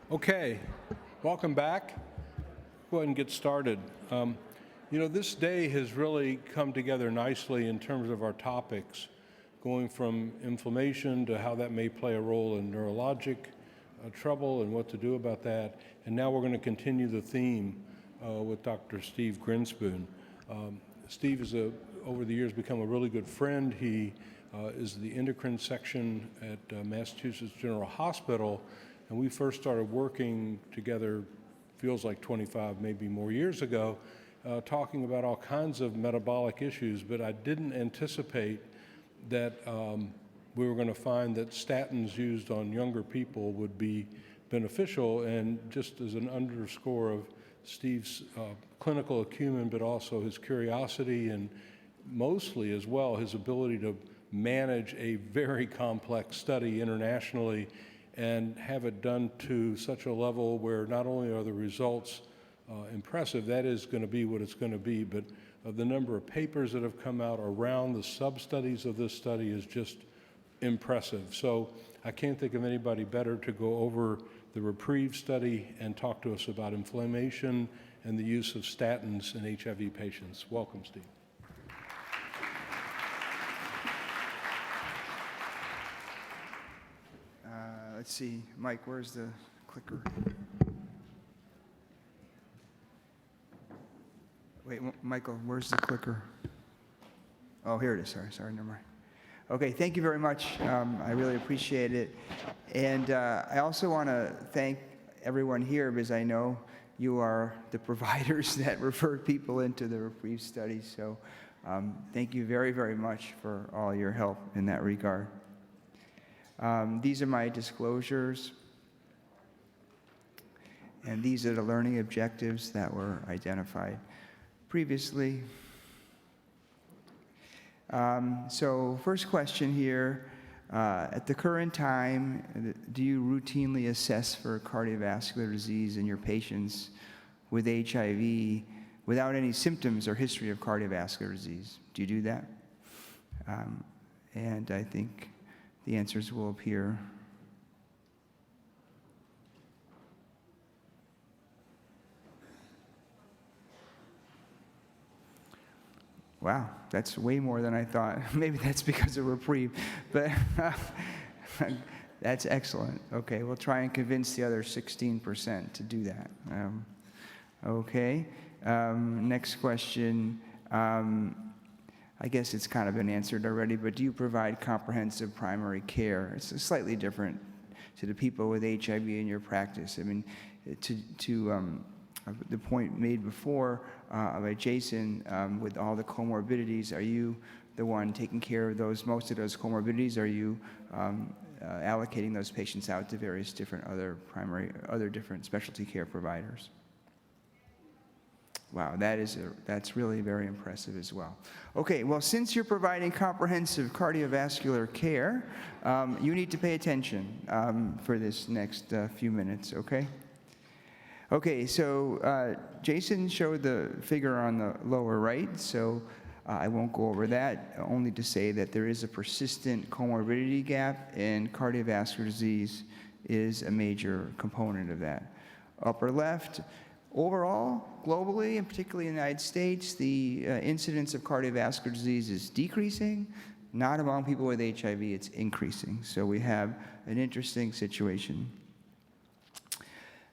Okay, welcome back. Go ahead and get started. This day has really come together nicely in terms of our topics, going from inflammation to how that may play a role in neurologic trouble and what to do about that. And now we're going to continue the theme with Dr. Steve Grinspoon. Steve has, over the years, become a really good friend. He is the endocrine section at Massachusetts General Hospital, and we first started working together, feels like 25, maybe more years ago, talking about all kinds of metabolic issues, but I didn't anticipate that we were going to find that statins used on younger people would be beneficial. And just as an underscore of Steve's clinical acumen, but also his curiosity and mostly as well his ability to manage a very complex study internationally and have it done to such a level where not only are the results impressive, that is going to be what it's going to be, but the number of papers that have come out around the sub-studies of this study is just impressive. So I can't think of anybody better to go over the REPRIEVE study and talk to us about inflammation and the use of statins in HIV patients. Welcome, Steve. Let's see, Mike, where's the clicker? Wait, Michael, where's the clicker? Oh, here it is. Sorry, never mind. Okay, thank you very much. I really appreciate it. And I also want to thank everyone here because I know you are the providers that refer people into the REPRIEVE study. So thank you very, very much for all your help in that regard. These are my disclosures, and these are the learning objectives that were identified previously. So first question here, at the current time, do you routinely assess for cardiovascular disease in your patients with HIV without any symptoms or history of cardiovascular disease? Do you do that? And I think the answers will appear. Wow, that's way more than I thought. Maybe that's because of REPRIEVE, but that's excellent. Okay, we'll try and convince the other 16% to do that. Okay, next question. I guess it's kind of been answered already, but do you provide comprehensive primary care? It's slightly different to the people with HIV in your practice. I mean, to the point made before by Jason, with all the comorbidities, are you the one taking care of most of those comorbidities? Are you allocating those patients out to various different other different specialty care providers? Wow, that's really very impressive as well. Okay, well, since you're providing comprehensive cardiovascular care, you need to pay attention for this next few minutes, okay? Okay, so Jason showed the figure on the lower right, so I won't go over that, only to say that there is a persistent comorbidity gap, and cardiovascular disease is a major component of that. Upper left, overall, globally, and particularly in the United States, the incidence of cardiovascular disease is decreasing. Not among people with HIV, it's increasing. So we have an interesting situation.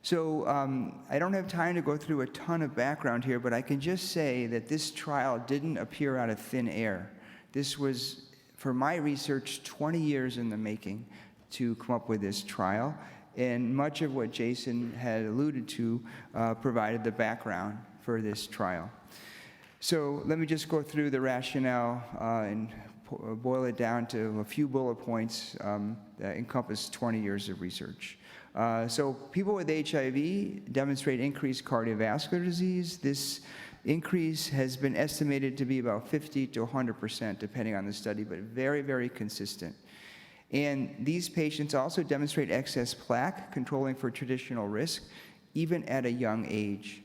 So I don't have time to go through a ton of background here, but I can just say that this trial didn't appear out of thin air. This was, for my research, 20 years in the making to come up with this trial. And much of what Jason had alluded to provided the background for this trial. So let me just go through the rationale and boil it down to a few bullet points that encompass 20 years of research. So people with HIV demonstrate increased cardiovascular disease. This increase has been estimated to be about 50 to 100%, depending on the study, but very, very consistent. And these patients also demonstrate excess plaque, controlling for traditional risk, even at a young age.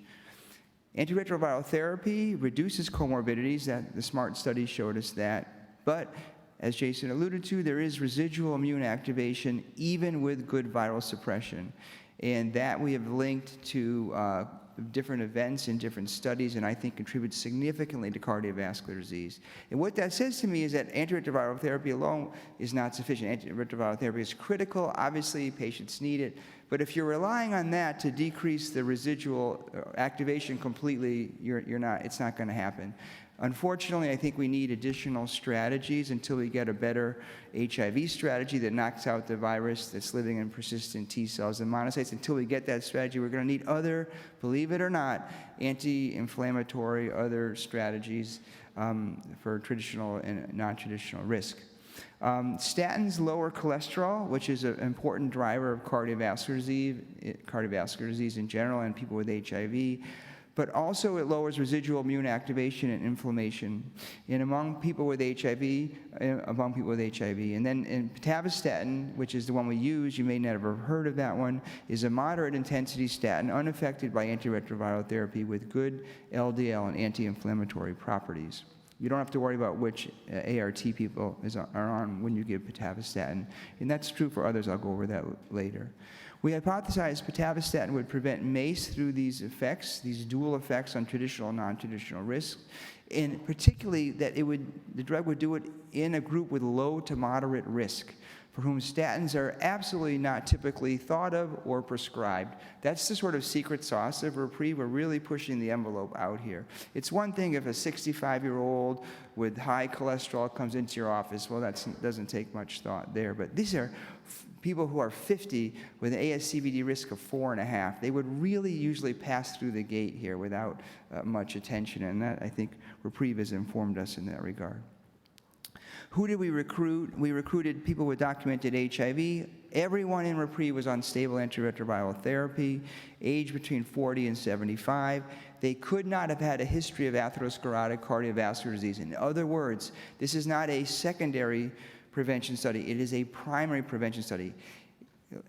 Antiretroviral therapy reduces comorbidities. The SMART study showed us that. But as Jason alluded to, there is residual immune activation even with good viral suppression. And that we have linked to different events in different studies, and I think contributes significantly to cardiovascular disease. And what that says to me is that antiretroviral therapy alone is not sufficient. Antiretroviral therapy is critical. Obviously, patients need it. But if you're relying on that to decrease the residual activation completely, it's not going to happen. Unfortunately, I think we need additional strategies until we get a better HIV strategy that knocks out the virus that's living in persistent T cells and monocytes. Until we get that strategy, we're going to need other, believe it or not, anti-inflammatory other strategies for traditional and non-traditional risk. Statins lower cholesterol, which is an important driver of cardiovascular disease in general and people with HIV. But also it lowers residual immune activation and inflammation among people with HIV, And then in pitavastatin, which is the one we use, you may never have heard of that one, is a moderate intensity statin unaffected by antiretroviral therapy with good LDL and anti-inflammatory properties. You don't have to worry about which ART people are on when you give pitavastatin. And that's true for others. I'll go over that later. We hypothesized pitavastatin would prevent MACE through these effects, these dual effects on traditional and non-traditional risk, and particularly that the drug would do it in a group with low to moderate risk, for whom statins are absolutely not typically thought of or prescribed. That's the sort of secret sauce of REPRIEVE. We're really pushing the envelope out here. It's one thing if a 65-year-old with high cholesterol comes into your office. Well, that doesn't take much thought there. But these are people who are 50 with an ASCVD risk of 4.5. They would really usually pass through the gate here without much attention. And that, I think, REPRIEVE has informed us in that regard. Who did we recruit? We recruited people with documented HIV. Everyone in REPRIEVE was on stable antiretroviral therapy, age between 40 and 75. They could not have had a history of atherosclerotic cardiovascular disease. In other words, this is not a secondary prevention study. It is a primary prevention study.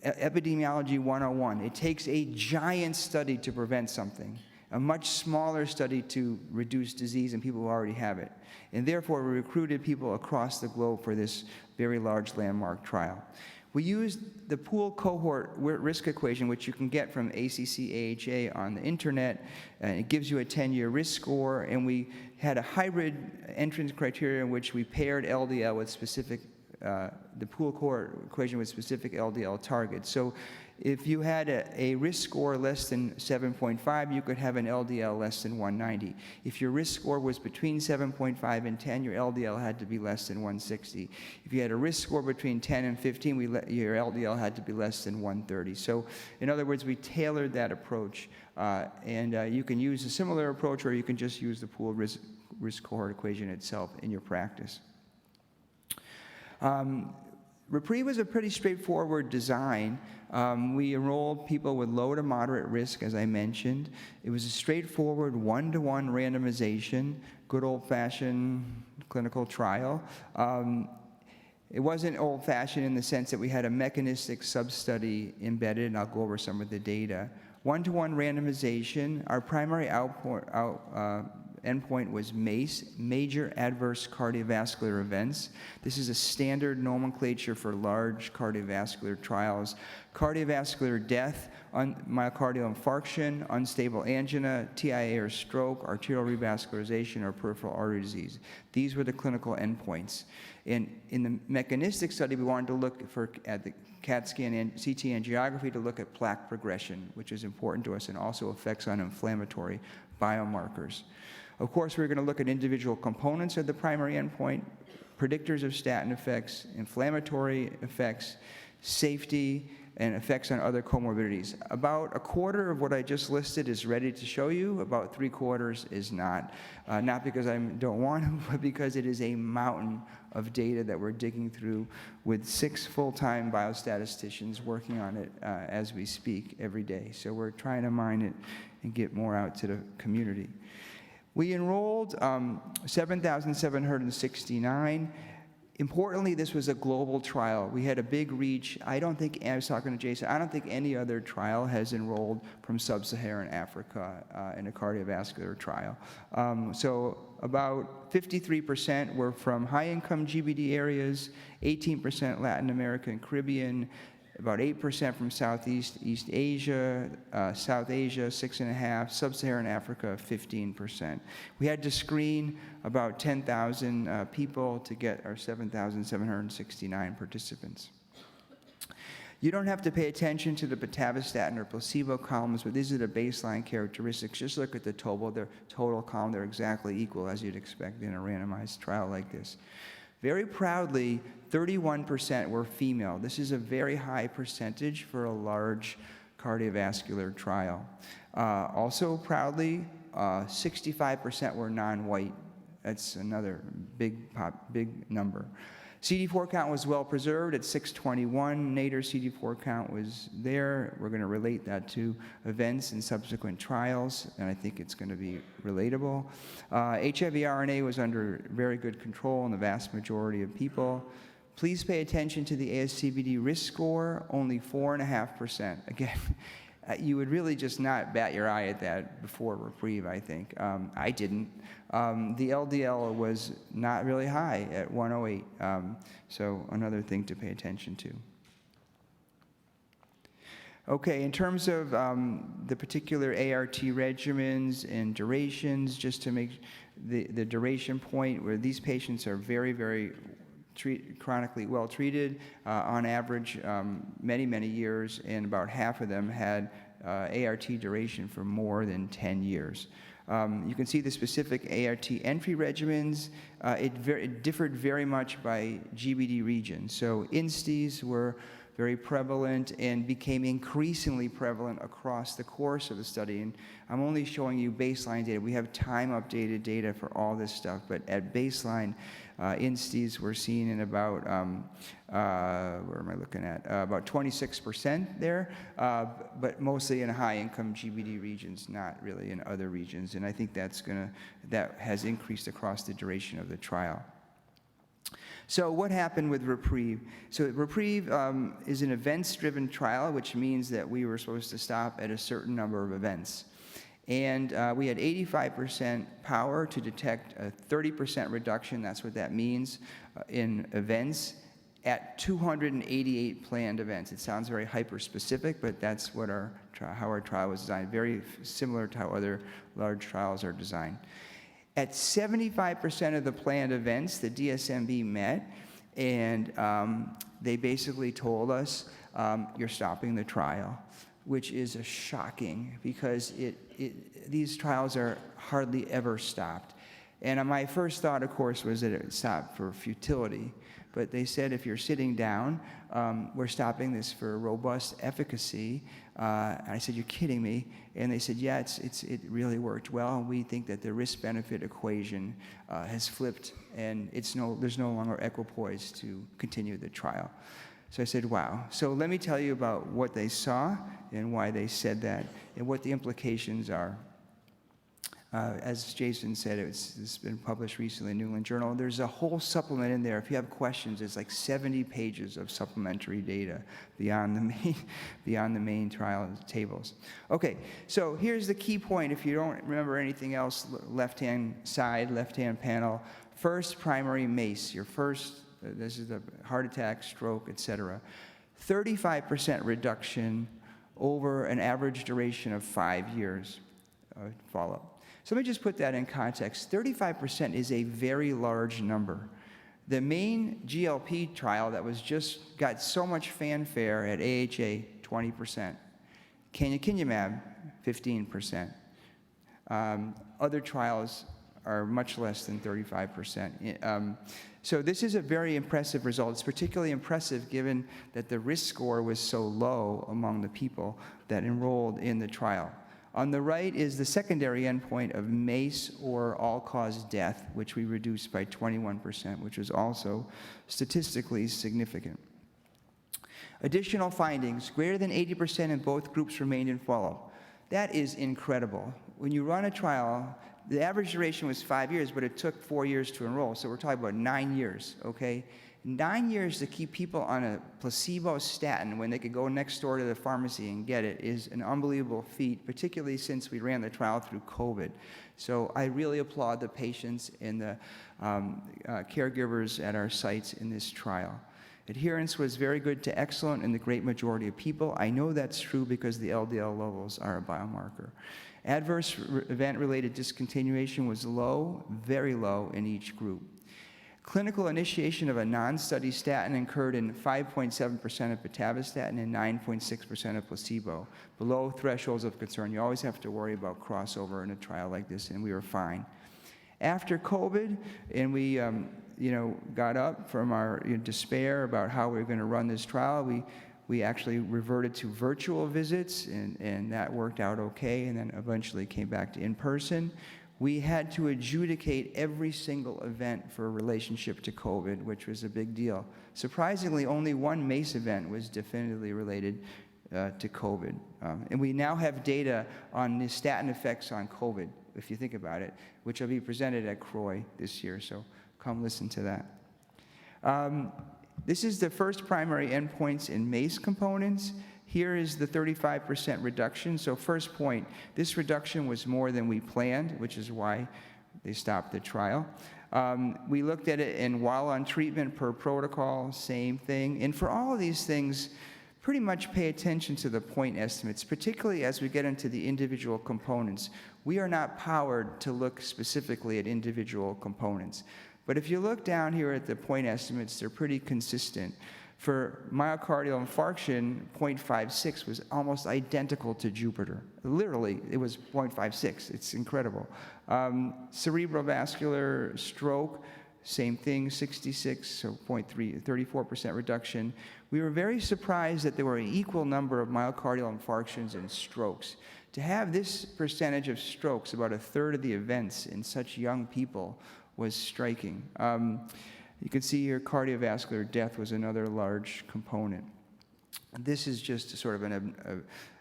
Epidemiology 101. It takes a giant study to prevent something, a much smaller study to reduce disease in people who already have it. And therefore, we recruited people across the globe for this very large landmark trial. We used the pooled cohort risk equation, which you can get from ACC-AHA on the internet. It gives you a 10-year risk score, and we had a hybrid entrance criteria in which we paired LDL with specific, the pooled cohort equation with specific LDL targets. So if you had a risk score less than 7.5, you could have an LDL less than 190. If your risk score was between 7.5 and 10, your LDL had to be less than 160. If you had a risk score between 10 and 15, your LDL had to be less than 130. So in other words, we tailored that approach. You can use a similar approach, or you can just use the pooled risk cohort equation itself in your practice. REPRIEVE was a pretty straightforward design. We enrolled people with low to moderate risk, as I mentioned. It was a straightforward one-to-one randomization, good old-fashioned clinical trial. It wasn't old-fashioned in the sense that we had a mechanistic sub-study embedded, and I'll go over some of the data. One-to-one randomization. Our primary endpoint was MACE, major adverse cardiovascular events. This is a standard nomenclature for large cardiovascular trials. Cardiovascular death, myocardial infarction, unstable angina, TIA or stroke, arterial revascularization, or peripheral artery disease. These were the clinical endpoints. And in the mechanistic study, we wanted to look at the CAT scan and CT angiography to look at plaque progression, which is important to us, and also effects on inflammatory biomarkers. Of course, we're going to look at individual components of the primary endpoint, predictors of statin effects, inflammatory effects, safety, and effects on other comorbidities. About a quarter of what I just listed is ready to show you. About 3/4 is not. Not because I don't want to, but because it is a mountain of data that we're digging through with 6 full-time biostatisticians working on it as we speak every day. So we're trying to mine it and get more out to the community. We enrolled 7,769. Importantly, this was a global trial. We had a big reach. I was talking to Jason, I don't think any other trial has enrolled from sub-Saharan Africa in a cardiovascular trial. So about 53% were from high-income GBD areas, 18% Latin America and Caribbean, about 8% from Southeast East Asia, South Asia 6.5%, Sub-Saharan Africa 15%. We had to screen about 10,000 people to get our 7,769 participants. You don't have to pay attention to the pitavastatin or placebo columns, but these are the baseline characteristics. Just look at the total column. They're exactly equal, as you'd expect in a randomized trial like this. Very proudly, 31% were female. This is a very high percentage for a large cardiovascular trial. Also proudly, 65% were non-white. That's another big number. CD4 count was well preserved at 621. Nadir CD4 count was there. We're going to relate that to events in subsequent trials, and I think it's going to be relatable. HIV RNA was under very good control in the vast majority of people. Please pay attention to the ASCVD risk score, only 4.5%. Again, you would really just not bat your eye at that before REPRIEVE, I think. I didn't. The LDL was not really high at 108, so another thing to pay attention to. Okay, in terms of the particular ART regimens and durations, just to make the duration point, where these patients are very, very chronically well treated, on average many, many years, and about half of them had ART duration for more than 10 years. You can see the specific ART entry regimens. It differed very much by GBD region. So INSTIs were very prevalent and became increasingly prevalent across the course of the study. And I'm only showing you baseline data. We have time-updated data for all this stuff, but at baseline, INSTIs were seen in about, where am I looking at? About 26% there, but mostly in high-income GBD regions, not really in other regions. And I think that has increased across the duration of the trial. So what happened with REPRIEVE? So REPRIEVE is an events-driven trial, which means that we were supposed to stop at a certain number of events. And we had 85% power to detect a 30% reduction, that's what that means, in events at 288 planned events. It sounds very hyper-specific, but that's what how our trial was designed, very similar to how other large trials are designed. At 75% of the planned events, the DSMB met, and they basically told us, you're stopping the trial, which is shocking because these trials are hardly ever stopped. And my first thought, of course, was that it would stop for futility. But they said, if you're sitting down, we're stopping this for robust efficacy. And I said, you're kidding me. And they said, yeah, it really worked well. We think that the risk-benefit equation has flipped, and there's no longer equipoise to continue the trial. So I said, wow. So let me tell you about what they saw and why they said that and what the implications are. As Jason said, it's been published recently in New England Journal. There's a whole supplement in there. If you have questions, it's like 70 pages of supplementary data beyond the main trial tables. Okay, so here's the key point. If you don't remember anything else, left-hand side, left-hand panel. First, primary MACE. This is the heart attack, stroke, etc. 35% reduction over an average duration of 5 years follow-up. So let me just put that in context. 35% is a very large number. The main GLP trial that got so much fanfare at AHA, 20%. Canakinumab, 15%. Other trials are much less than 35%. So this is a very impressive result. It's particularly impressive given that the risk score was so low among the people that enrolled in the trial. On the right is the secondary endpoint of MACE or all-cause death, which we reduced by 21%, which was also statistically significant. Additional findings, greater than 80% in both groups remained in follow-up. That is incredible. When you run a trial, the average duration was 5 years, but it took 4 years to enroll, so we're talking about 9 years, okay? 9 years to keep people on a placebo statin when they could go next door to the pharmacy and get it is an unbelievable feat, particularly since we ran the trial through COVID. So I really applaud the patients and the caregivers at our sites in this trial. Adherence was very good to excellent in the great majority of people. I know that's true because the LDL levels are a biomarker. Adverse event-related discontinuation was low, very low in each group. Clinical initiation of a non-study statin occurred in 5.7% of pitavastatin and 9.6% of placebo, below thresholds of concern. You always have to worry about crossover in a trial like this, and we were fine. After COVID, and we got up from our despair about how we were going to run this trial, we actually reverted to virtual visits, and that worked out okay, and then eventually came back to in-person. We had to adjudicate every single event for a relationship to COVID, which was a big deal. Surprisingly, only one MACE event was definitively related to COVID. And we now have data on the statin effects on COVID, if you think about it, which will be presented at CROI this year, so come listen to that. This is the first primary endpoints in MACE components. Here is the 35% reduction. So first point, this reduction was more than we planned, which is why they stopped the trial. We looked at it, and while on treatment per protocol, same thing. And for all of these things, pretty much pay attention to the point estimates, particularly as we get into the individual components. We are not powered to look specifically at individual components. But if you look down here at the point estimates, they're pretty consistent. For myocardial infarction, 0.56 was almost identical to Jupiter. Literally, it was 0.56. It's incredible. Cerebrovascular stroke, same thing, 66, so 34% reduction. We were very surprised that there were an equal number of myocardial infarctions and strokes. To have this percentage of strokes, about a third of the events in such young people, was striking. You can see here cardiovascular death was another large component. This is just sort of an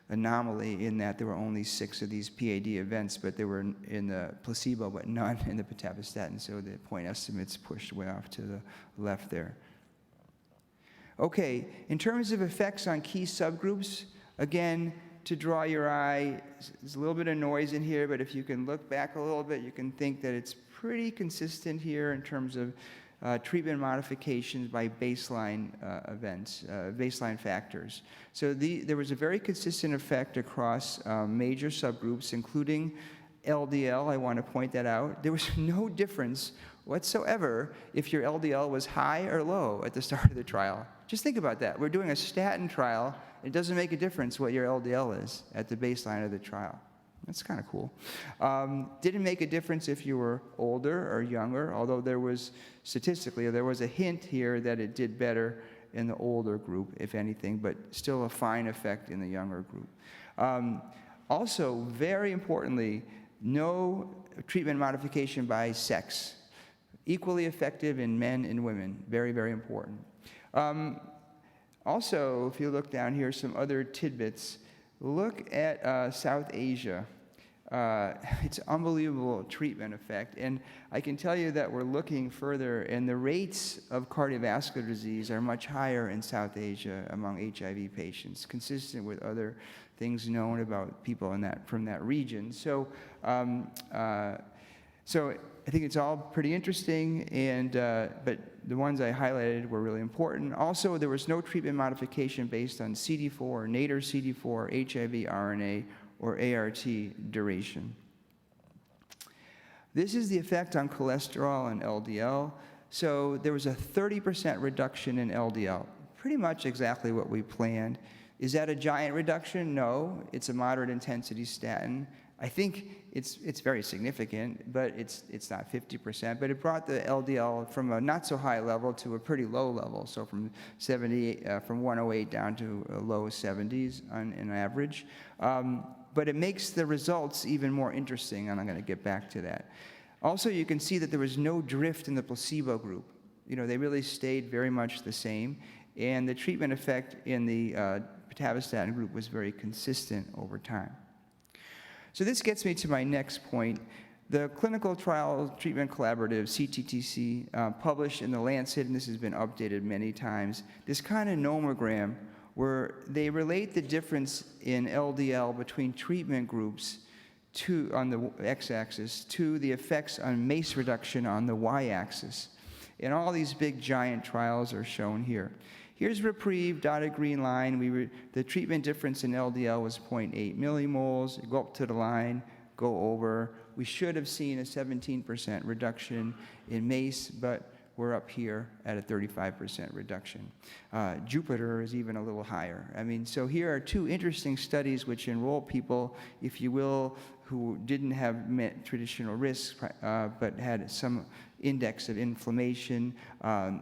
anomaly in that there were only 6 of these PAD events, but they were in the placebo, but none in the pitavastatin, so the point estimates pushed way off to the left there. Okay, in terms of effects on key subgroups, again, to draw your eye, there's a little bit of noise in here, but if you can look back a little bit, you can think that it's pretty consistent here in terms of treatment modifications by baseline events, baseline factors. So there was a very consistent effect across major subgroups, including LDL. I want to point that out. There was no difference whatsoever if your LDL was high or low at the start of the trial. Just think about that. We're doing a statin trial. It doesn't make a difference what your LDL is at the baseline of the trial. That's kind of cool. Didn't make a difference if you were older or younger, although there was, statistically, there was a hint here that it did better in the older group, if anything, but still a fine effect in the younger group. Also, very importantly, no treatment modification by sex. Equally effective in men and women. Very, very important. Also, if you look down here, some other tidbits. Look at South Asia. It's unbelievable treatment effect. And I can tell you that we're looking further, and the rates of cardiovascular disease are much higher in South Asia among HIV patients, consistent with other things known about people from that region. So I think it's all pretty interesting, but the ones I highlighted were really important. Also, there was no treatment modification based on CD4, nadir CD4, HIV RNA, or ART duration. This is the effect on cholesterol and LDL. So there was a 30% reduction in LDL, pretty much exactly what we planned. Is that a giant reduction? No, it's a moderate intensity statin. I think it's very significant, but it's not 50%. But it brought the LDL from a not so high level to a pretty low level, so from 108 down to low 70s on average. But it makes the results even more interesting, and I'm going to get back to that. Also, you can see that there was no drift in the placebo group. They really stayed very much the same, and the treatment effect in the pitavastatin group was very consistent over time. So this gets me to my next point. The Clinical Trial Treatment Collaborative, CTTC, published in The Lancet, and this has been updated many times, this kind of nomogram where they relate the difference in LDL between treatment groups on the x-axis to the effects on MACE reduction on the y-axis. And all these big giant trials are shown here. Here's REPRIEVE, dotted green line. The treatment difference in LDL was 0.8 millimoles. Go up to the line, go over. We should have seen a 17% reduction in MACE, but we're up here at a 35% reduction. Jupiter is even a little higher. I mean, so here are two interesting studies which enroll people, if you will, who didn't have traditional risks, but had some index of inflammation.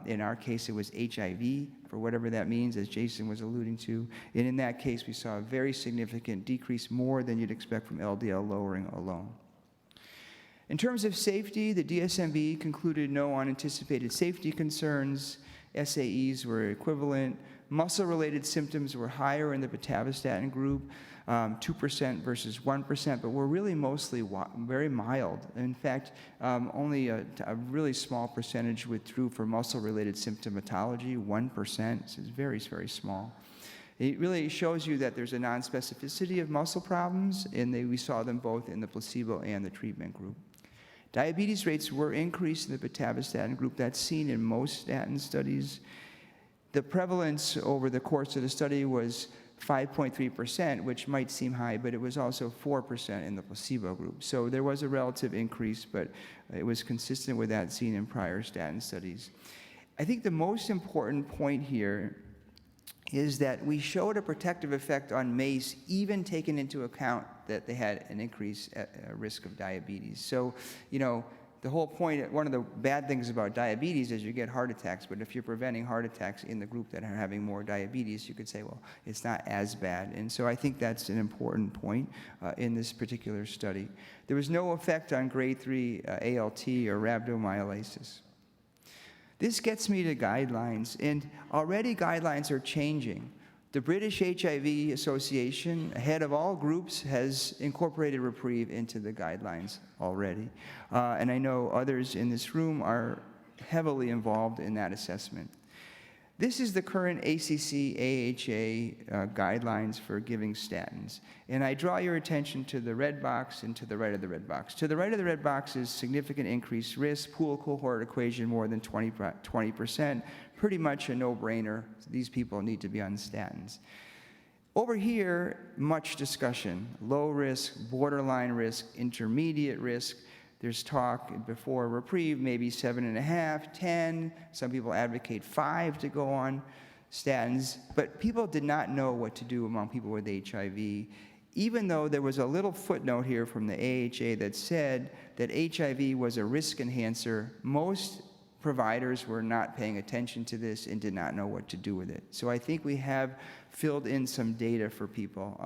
In our case, it was HIV, for whatever that means, as Jason was alluding to. And in that case, we saw a very significant decrease, more than you'd expect from LDL lowering alone. In terms of safety, the DSMB concluded no unanticipated safety concerns. SAEs were equivalent. Muscle-related symptoms were higher in the pitavastatin group, 2% versus 1%, but were really mostly very mild. In fact, only a really small percentage withdrew for muscle-related symptomatology, 1%, so it's very, very small. It really shows you that there's a non-specificity of muscle problems, and we saw them both in the placebo and the treatment group. Diabetes rates were increased in the pitavastatin group. That's seen in most statin studies. The prevalence over the course of the study was 5.3%, which might seem high, but it was also 4% in the placebo group. So there was a relative increase, but it was consistent with that seen in prior statin studies. I think the most important point here is that we showed a protective effect on MACE, even taking into account that they had an increased risk of diabetes. So, you know, the whole point, one of the bad things about diabetes is you get heart attacks, but if you're preventing heart attacks in the group that are having more diabetes, you could say, well, it's not as bad. And so I think that's an important point in this particular study. There was no effect on grade 3 ALT or rhabdomyolysis. This gets me to guidelines, and already guidelines are changing. The British HIV Association, ahead of all groups, has incorporated REPRIEVE into the guidelines already. And I know others in this room are heavily involved in that assessment. This is the current ACC-AHA guidelines for giving statins. And I draw your attention to the red box and to the right of the red box. To the right of the red box is significant increased risk, pool cohort equation more than 20%, pretty much a no-brainer. These people need to be on statins. Over here, much discussion. Low risk, borderline risk, intermediate risk. There's talk before REPRIEVE, maybe 7.5, 10. Some people advocate 5 to go on statins. But people did not know what to do among people with HIV, even though there was a little footnote here from the AHA that said that HIV was a risk enhancer. Most providers were not paying attention to this and did not know what to do with it. So I think we have filled in some data for people.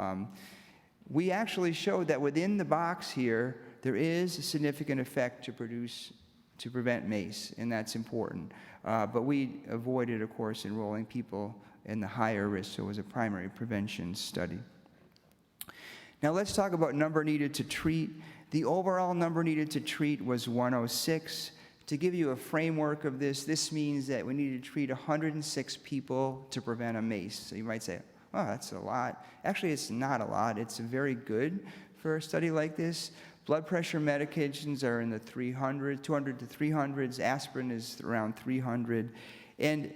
We actually showed that within the box here, there is a significant effect to prevent MACE, and that's important. But we avoided, of course, enrolling people in the higher risk, so it was a primary prevention study. Now let's talk about number needed to treat. The overall number needed to treat was 106. To give you a framework of this means that we needed to treat 106 people to prevent a MACE. So you might say, oh, that's a lot. Actually, it's not a lot. It's very good for a study like this. Blood pressure medications are in the 200 to 300s. Aspirin is around 300. And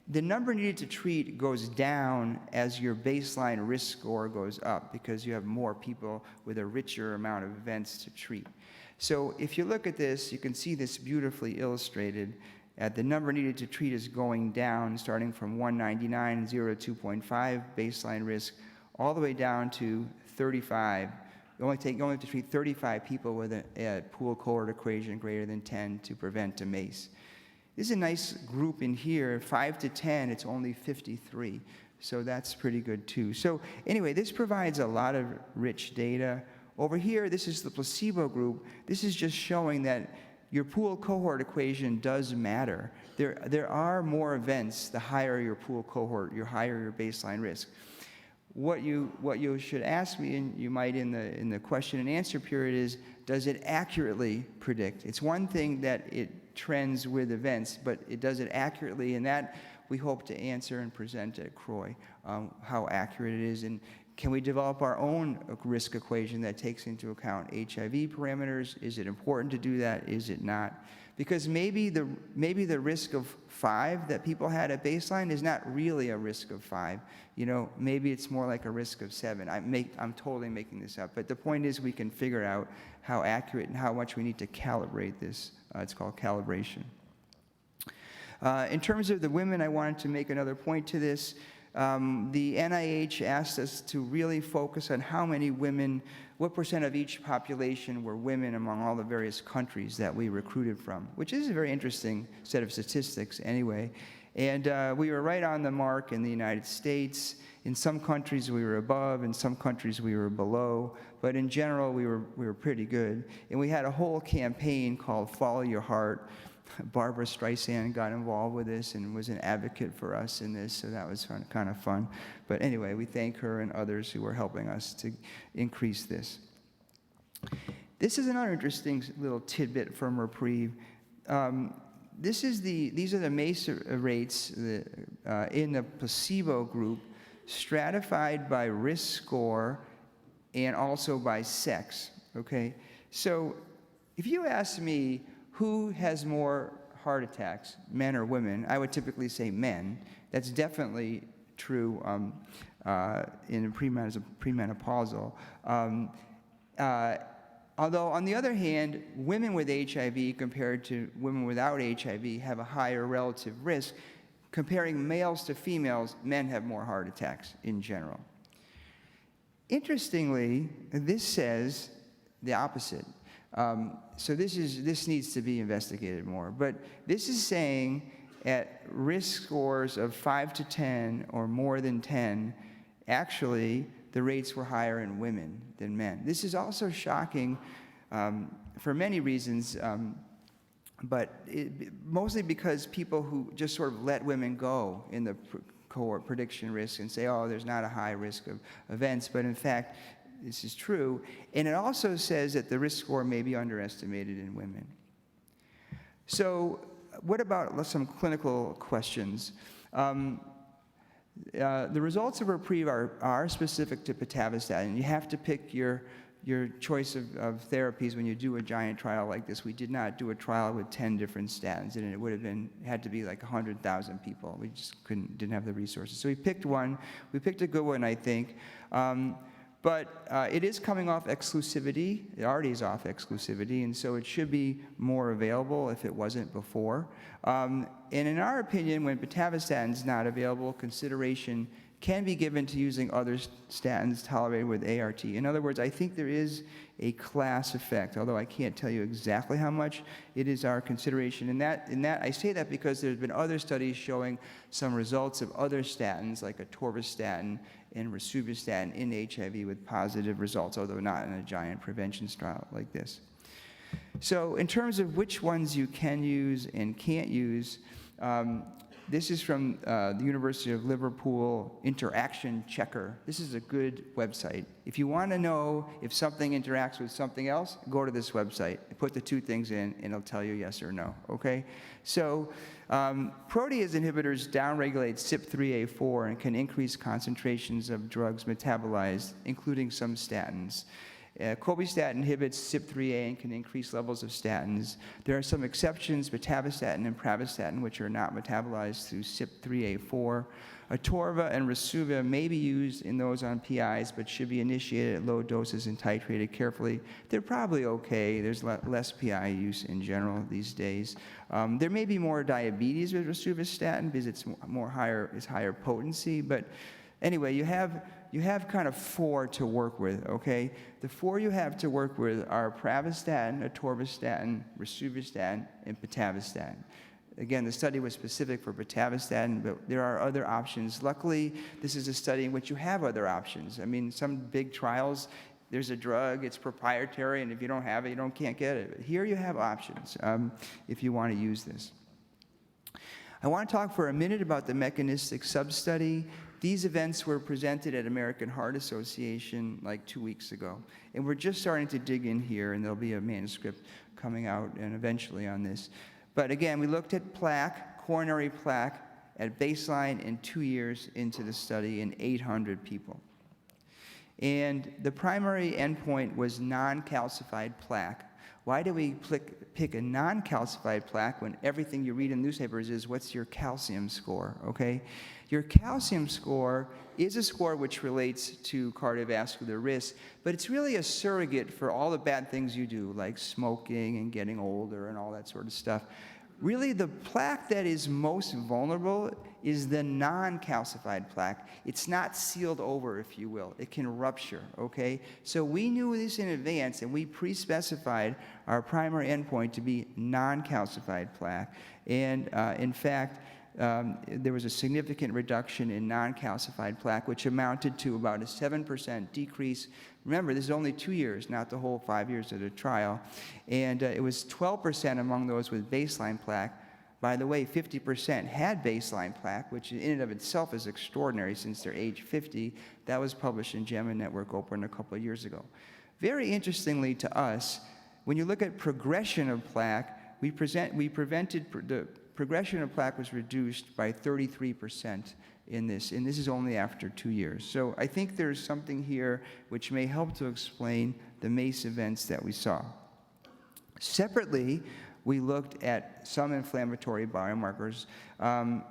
the number needed to treat goes down as your baseline risk score goes up because you have more people with a richer amount of events to treat. So if you look at this, you can see this beautifully illustrated. The number needed to treat is going down, starting from 199, 0 to 2.5 baseline risk, all the way down to 35. You only have to treat 35 people with a pool cohort equation greater than 10 to prevent a MACE. This is a nice group in here. 5 to 10, it's only 53. So that's pretty good too. So anyway, this provides a lot of rich data. Over here, this is the placebo group. This is just showing that your pool cohort equation does matter. There are more events the higher your pool cohort, the higher your baseline risk. What you should ask me, and you might in the question and answer period, is does it accurately predict? It's one thing that it trends with events, but it does it accurately, and that we hope to answer and present at CROI, how accurate it is, and can we develop our own risk equation that takes into account HIV parameters? Is it important to do that? Is it not? because maybe the risk of 5 that people had at baseline is not really a risk of 5. You know, maybe it's more like a risk of 7. I'm totally making this up, but the point is we can figure out how accurate and how much we need to calibrate this. It's called calibration. In terms of the women, I wanted to make another point to this. The NIH asked us to really focus on how many women, what % of each population were women among all the various countries that we recruited from, which is a very interesting set of statistics anyway. And we were right on the mark in the United States. In some countries we were above, in some countries we were below, but in general we were pretty good. And we had a whole campaign called Follow Your Heart. Barbara Streisand got involved with this and was an advocate for us in this, so that was kind of fun. But anyway, we thank her and others who were helping us to increase this. This is another interesting little tidbit from REPRIEVE. These are the MACE rates in the placebo group, stratified by risk score and also by sex, okay? So if you ask me who has more heart attacks, men or women, I would typically say men. That's definitely true in premenopausal. Although, on the other hand, women with HIV compared to women without HIV have a higher relative risk. Comparing males to females, men have more heart attacks in general. Interestingly, this says the opposite. So this needs to be investigated more. But this is saying at risk scores of 5 to 10 or more than 10, actually the rates were higher in women than men. This is also shocking for many reasons, but mostly because people who just sort of let women go in the cohort prediction risk and say, oh, there's not a high risk of events, but in fact, this is true. And it also says that the risk score may be underestimated in women. So what about some clinical questions? The results of REPRIEVE are specific to pitavastatin. You have to pick your choice of therapies when you do a giant trial like this. We did not do a trial with 10 different statins, and it would have had to be like 100,000 people. We just didn't have the resources. So we picked one. We picked a good one, I think. But it is coming off exclusivity. It already is off exclusivity, and so it should be more available if it wasn't before. And in our opinion, when pitavastatin is not available, consideration can be given to using other statins tolerated with ART. In other words, I think there is a class effect, although I can't tell you exactly how much. It is our consideration. In that, I say that because there's been other studies showing some results of other statins, like atorvastatin and rosuvastatin in HIV with positive results, although not in a giant prevention trial like this. So in terms of which ones you can use and can't use, this is from the University of Liverpool Interaction Checker. This is a good website. If you want to know if something interacts with something else, go to this website. Put the two things in, and it'll tell you yes or no, okay? So protease inhibitors downregulate CYP3A4 and can increase concentrations of drugs metabolized, including some statins. Cobistatin inhibits CYP3A and can increase levels of statins. There are some exceptions, pitavastatin and pravastatin, which are not metabolized through CYP3A4. Atorva and Rasuva may be used in those on PIs, but should be initiated at low doses and titrated carefully. They're probably okay. There's less PI use in general these days. There may be more diabetes with rosuvastatin because it's higher potency, but anyway, you have kind of 4 to work with, okay? The 4 you have to work with are pravastatin, atorvastatin, rosuvastatin, and pitavastatin. Again, the study was specific for pitavastatin, but there are other options. Luckily, this is a study in which you have other options. I mean, some big trials, there's a drug, it's proprietary, and if you don't have it, you can't get it. But here you have options if you want to use this. I want to talk for a minute about the mechanistic sub-study. These events were presented at American Heart Association like 2 weeks ago. And we're just starting to dig in here, and there'll be a manuscript coming out and eventually on this. But again, we looked at plaque, coronary plaque, at baseline and 2 years into the study in 800 people. And the primary endpoint was non-calcified plaque. Why do we pick a non-calcified plaque when everything you read in newspapers is what's your calcium score, okay? Your calcium score is a score which relates to cardiovascular risk, but it's really a surrogate for all the bad things you do, like smoking and getting older and all that sort of stuff. Really, the plaque that is most vulnerable is the non-calcified plaque. It's not sealed over, if you will. It can rupture, okay? So we knew this in advance, and we pre-specified our primary endpoint to be non-calcified plaque. And in fact, there was a significant reduction in non-calcified plaque, which amounted to about a 7% decrease. Remember, this is only 2 years, not the whole 5 years of the trial. And it was 12% among those with baseline plaque. By the way, 50% had baseline plaque, which in and of itself is extraordinary since they're age 50. That was published in JAMA Network Open a couple of years ago. Very interestingly to us, when you look at progression of plaque, we prevented the progression of plaque was reduced by 33% in this, and this is only after 2 years. So I think there's something here which may help to explain the MACE events that we saw. Separately, we looked at some inflammatory biomarkers.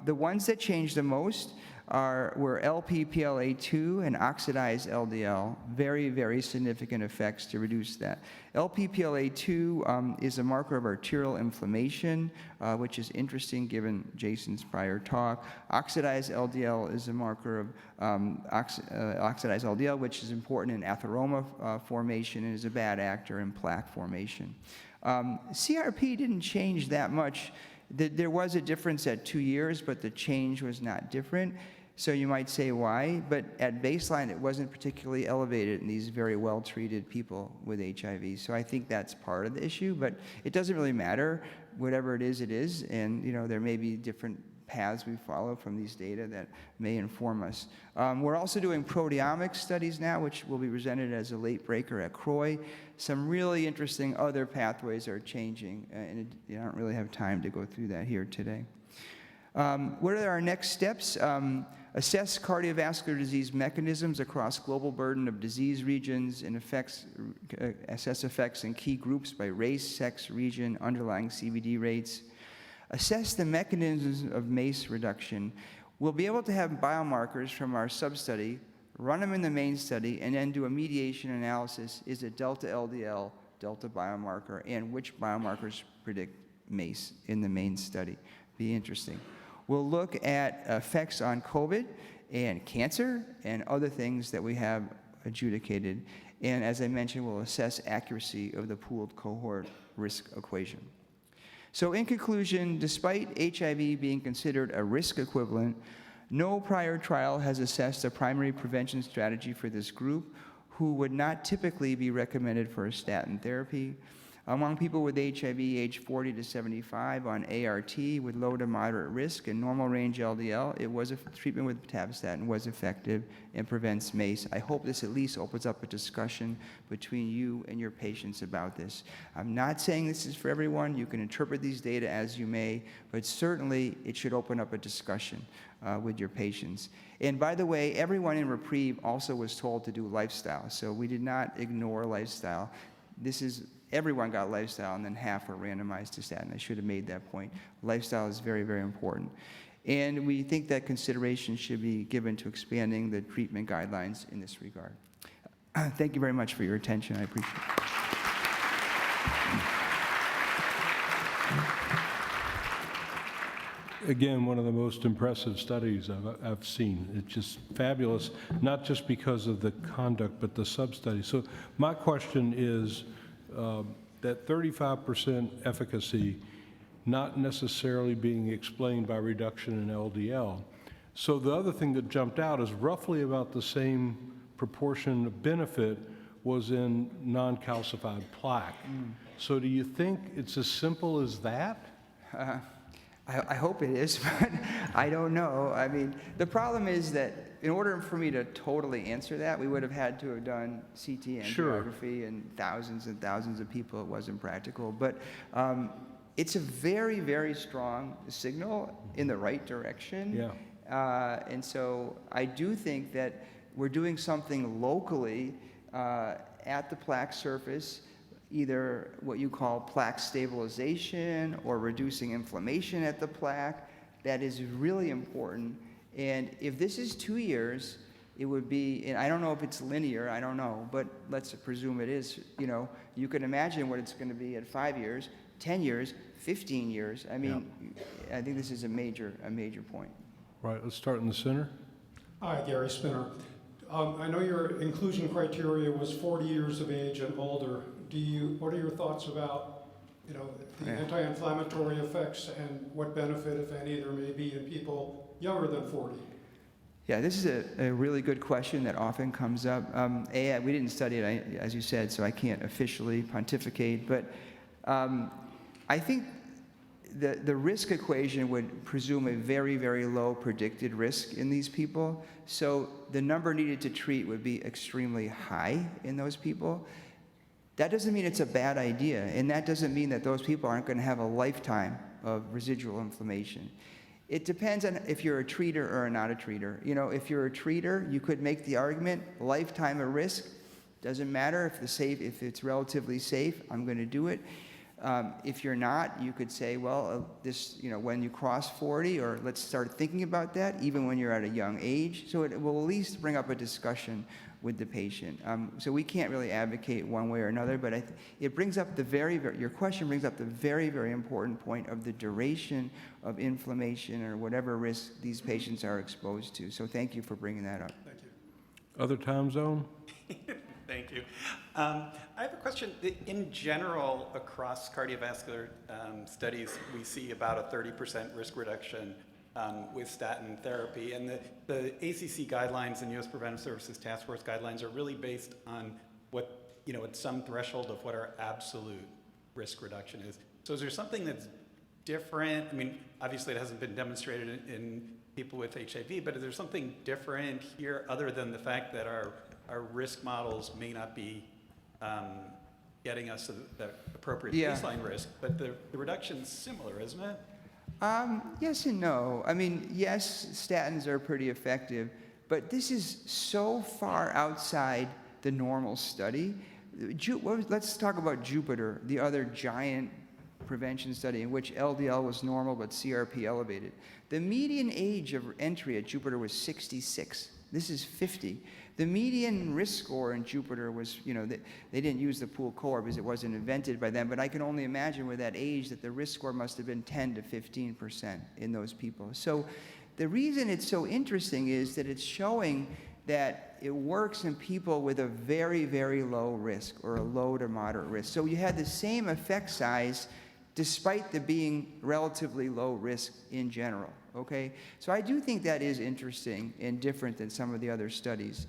The ones that changed the most were LPPLA2 and oxidized LDL, very, very significant effects to reduce that. LPPLA2 is a marker of arterial inflammation, which is interesting given Jason's prior talk. Oxidized LDL is a marker of oxidized LDL, which is important in atheroma formation and is a bad actor in plaque formation. CRP didn't change that much. There was a difference at 2 years, but the change was not different. So you might say why, but at baseline it wasn't particularly elevated in these very well-treated people with HIV. So I think that's part of the issue, but it doesn't really matter. Whatever it is, and there may be different paths we follow from these data that may inform us. We're also doing proteomic studies now, which will be presented as a late breaker at CROI. Some really interesting other pathways are changing, and I don't really have time to go through that here today. What are our next steps? Assess cardiovascular disease mechanisms across global burden of disease regions and assess effects in key groups by race, sex, region, underlying CVD rates. Assess the mechanisms of MACE reduction. We'll be able to have biomarkers from our sub-study, run them in the main study, and then do a mediation analysis. Is it delta LDL, delta biomarker, and which biomarkers predict MACE in the main study? Be interesting. We'll look at effects on COVID and cancer and other things that we have adjudicated. And as I mentioned, we'll assess accuracy of the pooled cohort risk equation. So in conclusion, despite HIV being considered a risk equivalent, no prior trial has assessed a primary prevention strategy for this group who would not typically be recommended for a statin therapy. Among people with HIV age 40 to 75 on ART with low to moderate risk and normal range LDL, treatment with pitavastatin was effective and prevents MACE. I hope this at least opens up a discussion between you and your patients about this. I'm not saying this is for everyone. You can interpret these data as you may, but certainly it should open up a discussion with your patients. And by the way, everyone in REPRIEVE also was told to do lifestyle, so we did not ignore lifestyle. Everyone got lifestyle, and then half were randomized to statin. I should have made that point. Lifestyle is very, very important. And we think that consideration should be given to expanding the treatment guidelines in this regard. Thank you very much for your attention. I appreciate it. Again, one of the most impressive studies I've seen. It's just fabulous, not just because of the conduct, but the sub-study. So my question is, that 35% efficacy not necessarily being explained by reduction in LDL. So the other thing that jumped out is roughly about the same proportion of benefit was in non-calcified plaque. So do you think it's as simple as that? I hope it is, but I don't know. I mean, the problem is that in order for me to totally answer that, we would have had to have done CT angiography and thousands of people. It wasn't practical. But it's a very, very strong signal in the right direction. Yeah. And so I do think that we're doing something locally at the plaque surface, either what you call plaque stabilization or reducing inflammation at the plaque. That is really important. And if this is 2 years, it would be, and I don't know if it's linear, I don't know, but let's presume it is, you can imagine what it's going to be at 5 years, 10 years, 15 years. I mean, I think this is a major point. Right, let's start in the center. Hi, Gary Spinner. I know your inclusion criteria was 40 years of age and older. What are your thoughts about, the anti-inflammatory effects and what benefit, if any, there may be in people younger than 40? Yeah, this is a really good question that often comes up. We didn't study it, as you said, so I can't officially pontificate, but I think the risk equation would presume a very, very low predicted risk in these people. So the number needed to treat would be extremely high in those people. That doesn't mean it's a bad idea, and that doesn't mean that those people aren't going to have a lifetime of residual inflammation. It depends on if you're a treater or not a treater. If you're a treater, you could make the argument, lifetime of risk, doesn't matter if it's relatively safe, I'm going to do it. If you're not, you could say, well, when you cross 40, or let's start thinking about that, even when you're at a young age. So it will at least bring up a discussion with the patient. So we can't really advocate one way or another, but it brings up your question brings up the very, very important point of the duration of inflammation or whatever risk these patients are exposed to. So thank you for bringing that up. Thank you. Other time zone? Thank you. I have a question. In general, across cardiovascular studies, we see about a 30% risk reduction with statin therapy. And the ACC guidelines and U.S. Preventive Services Task Force guidelines are really based on what, at some threshold of what our absolute risk reduction is. So is there something that's different? I mean, obviously it hasn't been demonstrated in people with HIV, but is there something different here other than the fact that our risk models may not be getting us to the appropriate baseline risk, but the reduction's similar, isn't it? Yes and no. I mean, yes, statins are pretty effective, but this is so far outside the normal study. Let's talk about Jupiter, the other giant prevention study in which LDL was normal but CRP elevated. The median age of entry at Jupiter was 66. This is 50. The median risk score in Jupiter was, they didn't use the pooled cohort because it wasn't invented by them, but I can only imagine with that age that the risk score must have been 10 to 15% in those people. So the reason it's so interesting is that it's showing that it works in people with a very, very low risk or a low to moderate risk. So you had the same effect size despite the being relatively low risk in general, okay? So I do think that is interesting and different than some of the other studies.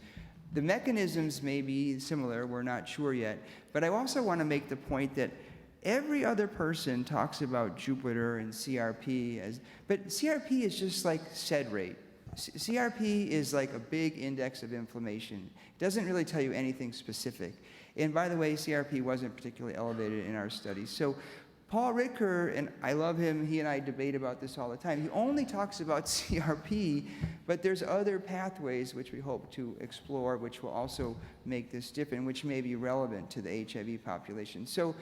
The mechanisms may be similar, we're not sure yet, but I also want to make the point that every other person talks about Jupiter and CRP but CRP is just like SED rate. CRP is like a big index of inflammation. It doesn't really tell you anything specific. And by the way, CRP wasn't particularly elevated in our study. So Paul Ritker, and I love him, he and I debate about this all the time. He only talks about CRP, but there's other pathways which we hope to explore, which will also make this different, which may be relevant to the HIV population. So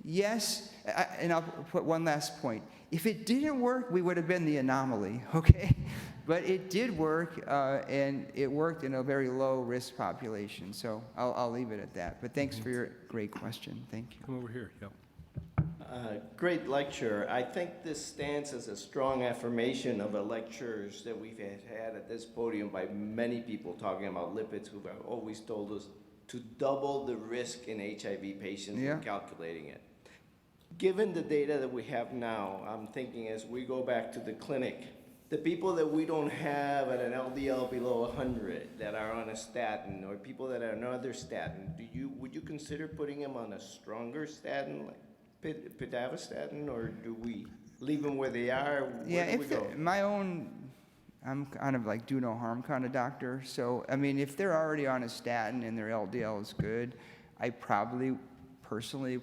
yes, and I'll put one last point. If it didn't work, we would have been the anomaly, okay? But it did work, and it worked in a very low risk population. So I'll leave it at that. But thanks for your great question. Thank you. Come over here, yep. Great lecture. I think this stands as a strong affirmation of the lectures that we've had at this podium by many people talking about lipids who have always told us to double the risk in HIV patients when calculating it. Given the data that we have now, I'm thinking as we go back to the clinic, the people that we don't have at an LDL below 100 that are on a statin, or people that are on another statin, would you consider putting them on a stronger statin, like pitavastatin, or do we leave them where they are? Where do we go? I'm kind of like do no harm kind of doctor. So, I mean, if they're already on a statin and their LDL is good, I personally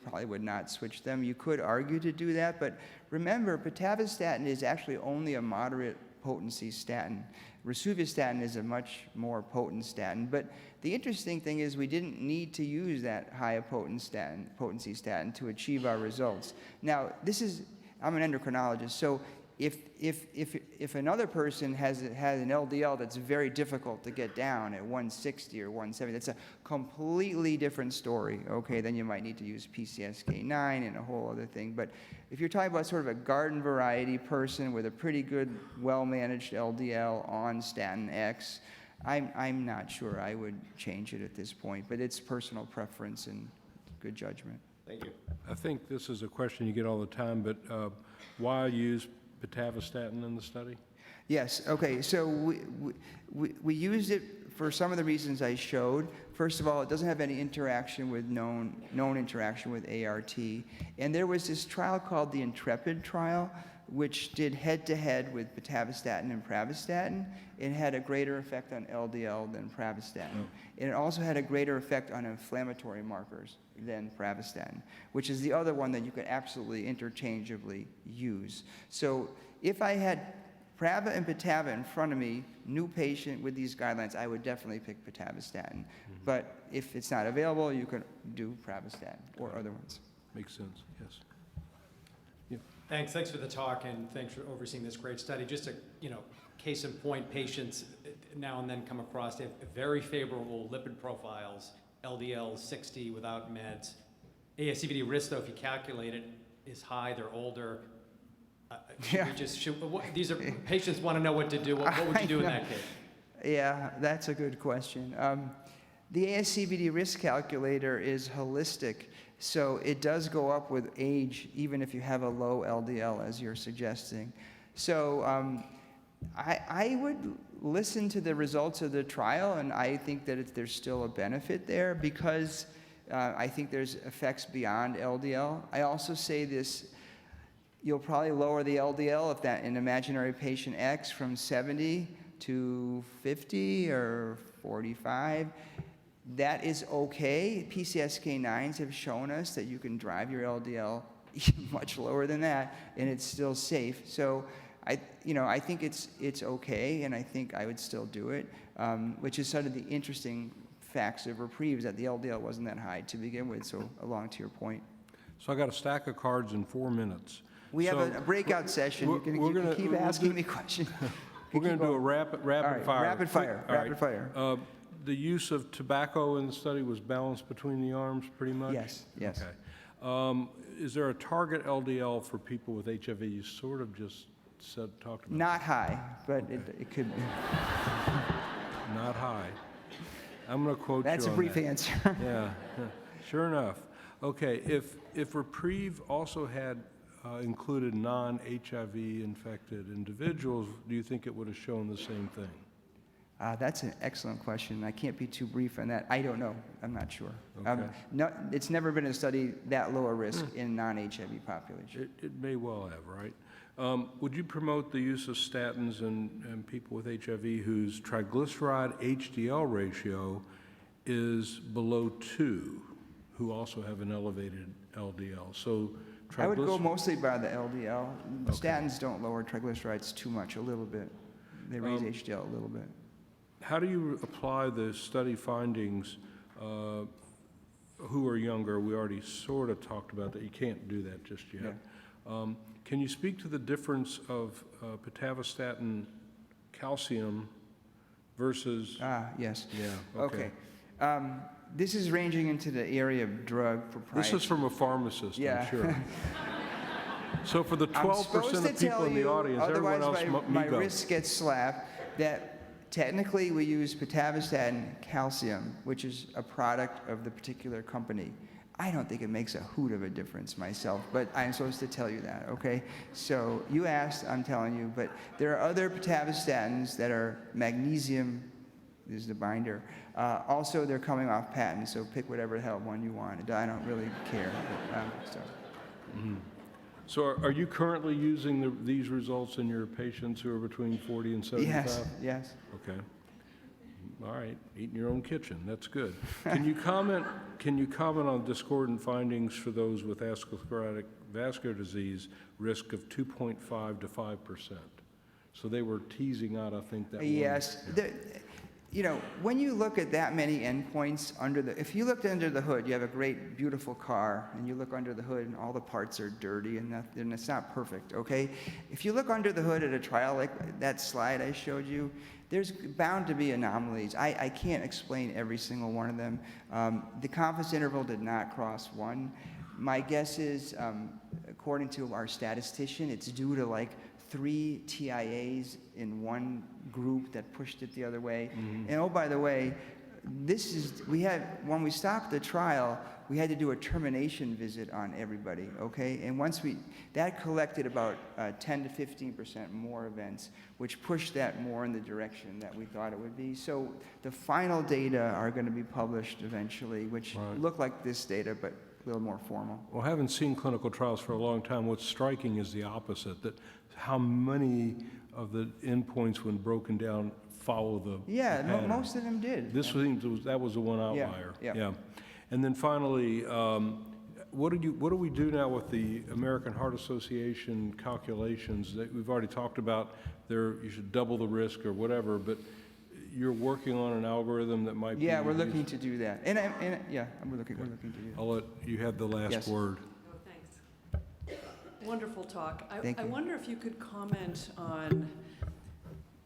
would not switch them. You could argue to do that, but remember, pitavastatin is actually only a moderate potency statin. Rosuvastatin is a much more potent statin, but the interesting thing is we didn't need to use that high potency statin to achieve our results. Now, I'm an endocrinologist, so if another person has an LDL that's very difficult to get down at 160 or 170, that's a completely different story, okay? Then you might need to use PCSK9 and a whole other thing. But if you're talking about sort of a garden variety person with a pretty good, well-managed LDL on statin X, I'm not sure I would change it at this point, but it's personal preference and good judgment. Thank you. I think this is a question you get all the time, but why use pitavastatin in the study? Yes, okay, so we used it for some of the reasons I showed. First of all, it doesn't have any interaction with known interaction with ART. And there was this trial called the Intrepid trial, which did head-to-head with pitavastatin and pravastatin. It had a greater effect on LDL than pravastatin. And it also had a greater effect on inflammatory markers than pravastatin, which is the other one that you could absolutely interchangeably use. So if I had Prava and Pitava in front of me, new patient with these guidelines, I would definitely pick pitavastatin. But if it's not available, you can do pravastatin or other ones. Makes sense, yes. Thanks for the talk, and thanks for overseeing this great study. Just a, case in point, patients now and then come across, they have very favorable lipid profiles, LDL 60 without meds. ASCVD risk, though, if you calculate it, is high, they're older. These are, patients want to know what to do. What would you do in that case? Yeah, that's a good question. The ASCVD risk calculator is holistic, so it does go up with age, even if you have a low LDL, as you're suggesting. So I would listen to the results of the trial, and I think that there's still a benefit there because I think there's effects beyond LDL. I also say this, you'll probably lower the LDL if that in imaginary patient X from 70 to 50 or 45. That is okay. PCSK9s have shown us that you can drive your LDL much lower than that, and it's still safe. So I think it's okay, and I think I would still do it, which is sort of the interesting facts of REPRIEVE, that the LDL wasn't that high to begin with, so along to your point. So I got a stack of cards in 4 minutes. We have a breakout session. You can keep asking me questions. We're going to do a rapid fire. Rapid fire. All Rapid right. fire. The use of tobacco in the study was balanced between the arms pretty much? Yes. Okay. Is there a target LDL for people with HIV? You sort of just talked about Not high, but it could be. Not high. I'm going to quote you on that. That's a brief answer. Yeah, sure enough. Okay, if REPRIEVE also had included non-HIV infected individuals, do you think it would have shown the same thing? That's an excellent question. I can't be too brief on that. I don't know. I'm not sure. Okay. It's never been a study that low a risk in non-HIV population. It may well have, right? Would you promote the use of statins in people with HIV whose triglyceride HDL ratio is below 2, who also have an elevated LDL? So I would go mostly by the LDL. Statins don't lower triglycerides too much, a little bit. They raise HDL a little bit. How do you apply the study findings who are younger? We already sort of talked about that. You can't do that just yet. Yeah. Can you speak to the difference of pitavastatin calcium versus? Yes. Yeah. Okay. This is ranging into the area of drug propriety. This is from a pharmacist, yeah. I'm sure. So for the 12% of people in the audience, everyone else my wrist gets slapped, that technically we use pitavastatin calcium, which is a product of the particular company. I don't think it makes a hoot of a difference myself, but I'm supposed to tell you that, okay? So you asked, I'm telling you, but there are other pitavastatins that are magnesium, this is the binder. Also, they're coming off patent, so pick whatever the hell one you want. I don't really care. But, So are you currently using these results in your patients who are between 40 and 75? Yes. Okay. All right, eat in your own kitchen, that's good. Can you comment on discordant findings for those with atherosclerotic vascular disease risk of 2.5 to 5%? So they were teasing out, I think, that one. Yes. You know, when you look at that many endpoints if you looked under the hood, you have a great, beautiful car, and you look under the hood and all the parts are dirty and it's not perfect, okay? If you look under the hood at a trial like that slide I showed you, there's bound to be anomalies. I can't explain every single one of them. The confidence interval did not cross 1. My guess is, according to our statistician, it's due to like 3 TIAs in one group that pushed it the other way. And oh, by the way, when we stopped the trial, we had to do a termination visit on everybody, okay? And that collected about 10 to 15% more events, which pushed that more in the direction that we thought it would be. So the final data are going to be published eventually, which look like this data, but a little more formal. Well, having seen clinical trials for a long time, what's striking is the opposite, that how many of the endpoints, when broken down, follow the pattern. Most of them did. That was the one outlier. Yeah. And then finally, what do we do now with the American Heart Association calculations that we've already talked about? You should double the risk or whatever, but you're working on an algorithm that might be. Yeah, we're looking to do that. We're looking to do that. I'll let you have the last word. Oh, thanks. Wonderful talk. Thank I you. wonder if you could comment on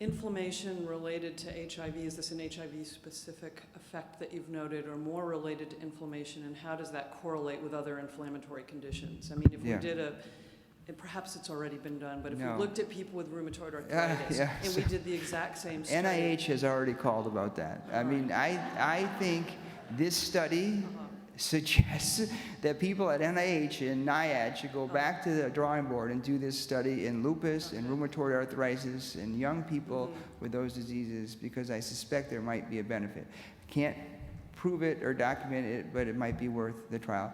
inflammation related to HIV. Is this an HIV-specific effect that you've noted, or more related to inflammation, and how does that correlate with other inflammatory conditions? I mean, if we did and perhaps it's already been done, but if we looked at people with rheumatoid arthritis and we did the exact same study. NIH has already called about that. I mean, I think this study suggests that people at NIH and NIAID should go back to the drawing board and do this study in lupus and rheumatoid arthritis and young people with those diseases, because I suspect there might be a benefit. Can't prove it or document it, but it might be worth the trial.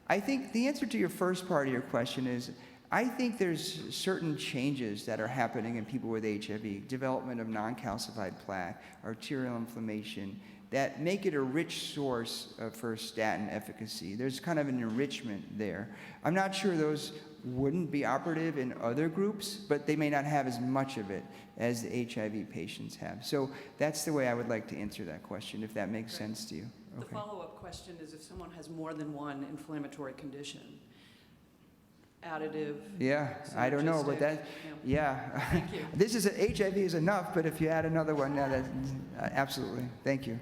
I think the answer to your first part of your question is, I think there's certain changes that are happening in people with HIV, development of non-calcified plaque, arterial inflammation, that make it a rich source for statin efficacy. There's kind of an enrichment there. I'm not sure those wouldn't be operative in other groups, but they may not have as much of it as the HIV patients have. So that's the way I would like to answer that question, if that makes sense to you. The follow-up question is, if someone has more than one inflammatory condition, additive? Yeah, I don't know, but that, Thank you. This is, HIV is enough, but if you add another one, that's absolutely. Thank you.